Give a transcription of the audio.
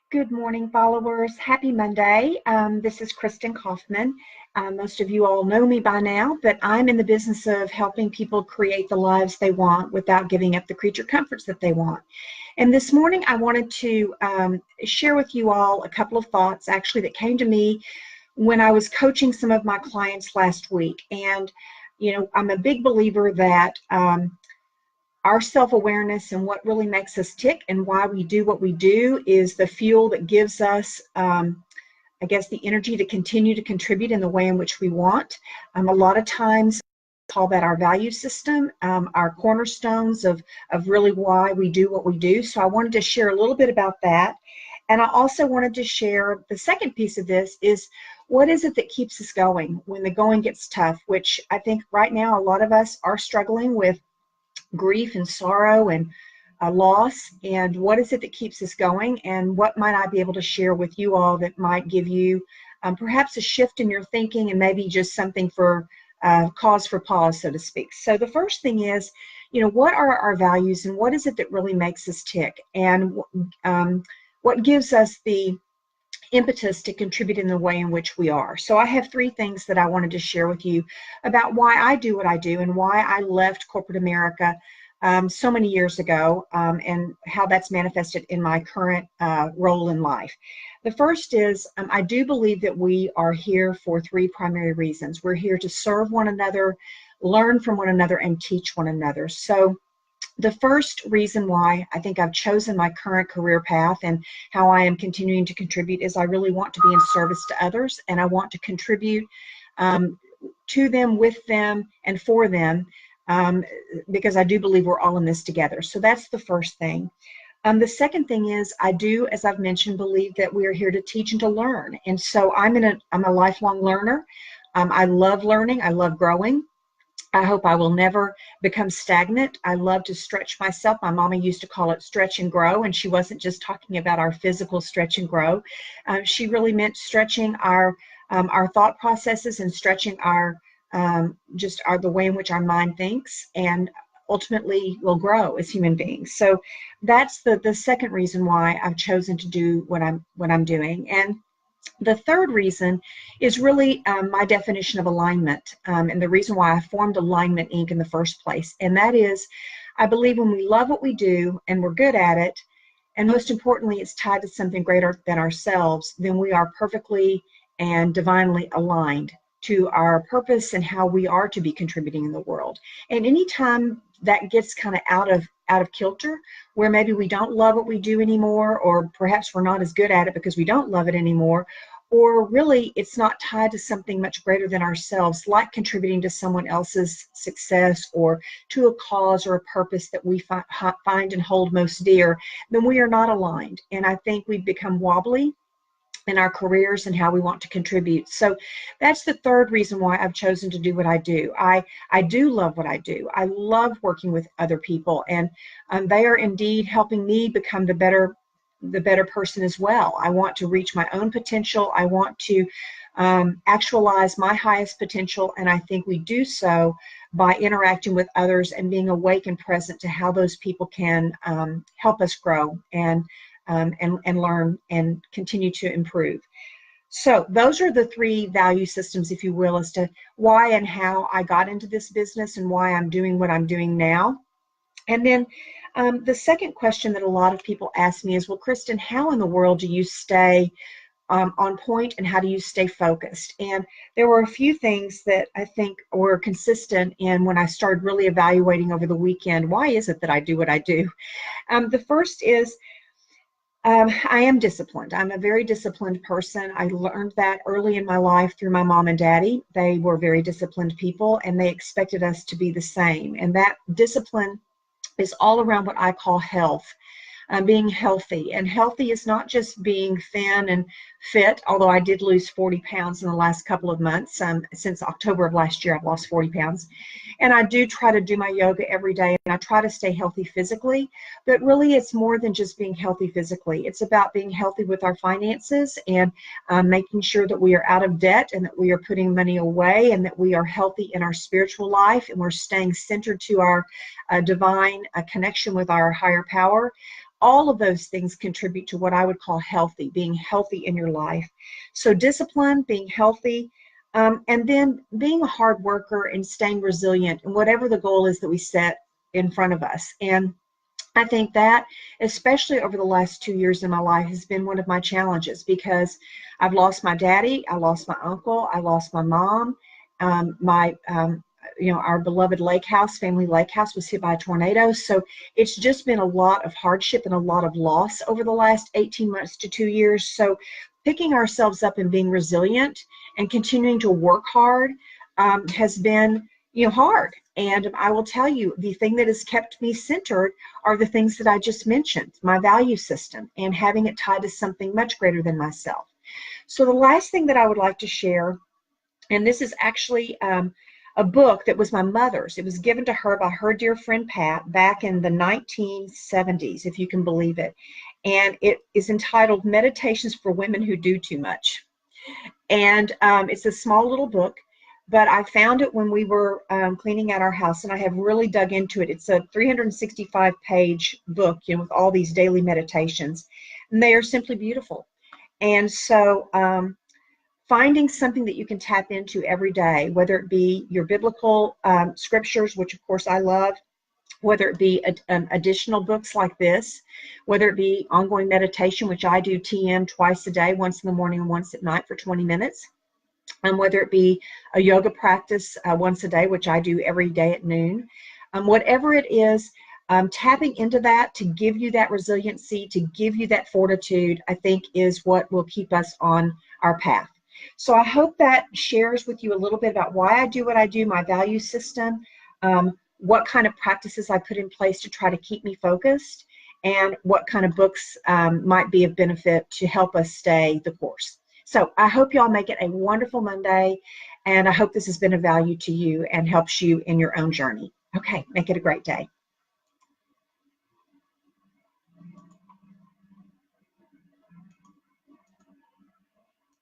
Good morning, followers. Happy Monday. This is Kristin Kaufman. Most of you all know me by now, but I'm in the business of helping people create the lives they want without giving up the creature comforts that they want. And this morning, I wanted to share with you all a couple of thoughts actually that came to me when I was coaching some of my clients last week. And, I'm a big believer that our self-awareness and what really makes us tick and why we do what we do is the fuel that gives us, the energy to continue to contribute in the way in which we want. A lot of times, we call that our value system, our cornerstones of really why we do what we do. So I wanted to share a little bit about that. And I also wanted to share the second piece of this is what is it that keeps us going when the going gets tough, which I think right now a lot of us are struggling with grief and sorrow and loss, and what is it that keeps us going, and what might I be able to share with you all that might give you perhaps a shift in your thinking and maybe just something for cause for pause, so to speak. So the first thing is, what are our values and what is it that really makes us tick, and what gives us the impetus to contribute in the way in which we are. So I have three things that I wanted to share with you about why I do what I do and why I left corporate America so many years ago, and how that's manifested in my current role in life. The first is I do believe that we are here for three primary reasons. We're here to serve one another, learn from one another, and teach one another. So the first reason why I think I've chosen my current career path and how I am continuing to contribute is I really want to be in service to others, and I want to contribute to them, with them, and for them, because I do believe we're all in this together. So that's the first thing. The second thing is I do, as I've mentioned, believe that we are here to teach and to learn. And so I'm a lifelong learner. I love learning. I love growing. I hope I will never become stagnant. I love to stretch myself. My mama used to call it stretch and grow, and she wasn't just talking about our physical stretch and grow. She really meant stretching our thought processes and stretching the way in which our mind thinks, and ultimately will grow as human beings. So that's the second reason why I've chosen to do what I'm doing. And the third reason is really my definition of alignment, and the reason why I formed Alignment Inc. in the first place. And that is, I believe when we love what we do and we're good at it, and most importantly, it's tied to something greater than ourselves, then we are perfectly and divinely aligned to our purpose and how we are to be contributing in the world. And anytime that gets kind of out of kilter, where maybe we don't love what we do anymore, or perhaps we're not as good at it because we don't love it anymore, or really it's not tied to something much greater than ourselves, like contributing to someone else's success or to a cause or a purpose that we find and hold most dear, then we are not aligned. And I think we've become wobbly in our careers and how we want to contribute. So that's the third reason why I've chosen to do what I do. I do love what I do. I love working with other people, and they are indeed helping me become the better person as well. I want to reach my own potential. I want to actualize my highest potential, and I think we do so by interacting with others and being awake and present to how those people can help us grow and learn and continue to improve. So those are the three value systems, if you will, as to why and how I got into this business and why I'm doing what I'm doing now. And then the second question that a lot of people ask me is, well, Kristin, how in the world do you stay on point, and how do you stay focused? And there were a few things that I think were consistent in when I started really evaluating over the weekend, why is it that I do what I do? The first is, I am disciplined. I'm a very disciplined person. I learned that early in my life through my mom and daddy. They were very disciplined people, and they expected us to be the same. And that discipline is all around what I call health. Being healthy. And healthy is not just being thin and fit, although I did lose 40 pounds in the last couple of months. Since October of last year, I've lost 40 pounds. And I do try to do my yoga every day, and I try to stay healthy physically. But really, it's more than just being healthy physically. It's about being healthy with our finances and making sure that we are out of debt and that we are putting money away and that we are healthy in our spiritual life and we're staying centered to our divine connection with our higher power. All of those things contribute to what I would call healthy, being healthy in your life. So discipline, being healthy, and then being a hard worker and staying resilient in whatever the goal is that we set in front of us. And I think that, especially over the last 2 years in my life, has been one of my challenges, because I've lost my daddy, I lost my uncle, I lost my mom, our beloved family lake house was hit by a tornado. So it's just been a lot of hardship and a lot of loss over the last 18 months to 2 years. So picking ourselves up and being resilient and continuing to work hard has been hard. And I will tell you, the thing that has kept me centered are the things that I just mentioned, my value system, and having it tied to something much greater than myself. So the last thing that I would like to share, and this is actually a book that was my mother's. It was given to her by her dear friend Pat back in the 1970s, if you can believe it. And it is entitled Meditations for Women Who Do Too Much. And it's a small little book, but I found it when we were cleaning out our house, and I have really dug into it. It's a 365-page book, with all these daily meditations, and they are simply beautiful. And so finding something that you can tap into every day, whether it be your biblical scriptures, which of course I love, whether it be additional books like this, whether it be ongoing meditation, which I do TM twice a day, once in the morning and once at night for 20 minutes. Whether it be a yoga practice once a day, which I do every day at noon. Whatever it is, tapping into that to give you that resiliency, to give you that fortitude, I think is what will keep us on our path. So I hope that shares with you a little bit about why I do what I do, my value system, what kind of practices I put in place to try to keep me focused, and what kind of books might be of benefit to help us stay the course. So I hope you all make it a wonderful Monday, and I hope this has been of value to you and helps you in your own journey. Okay, make it a great day.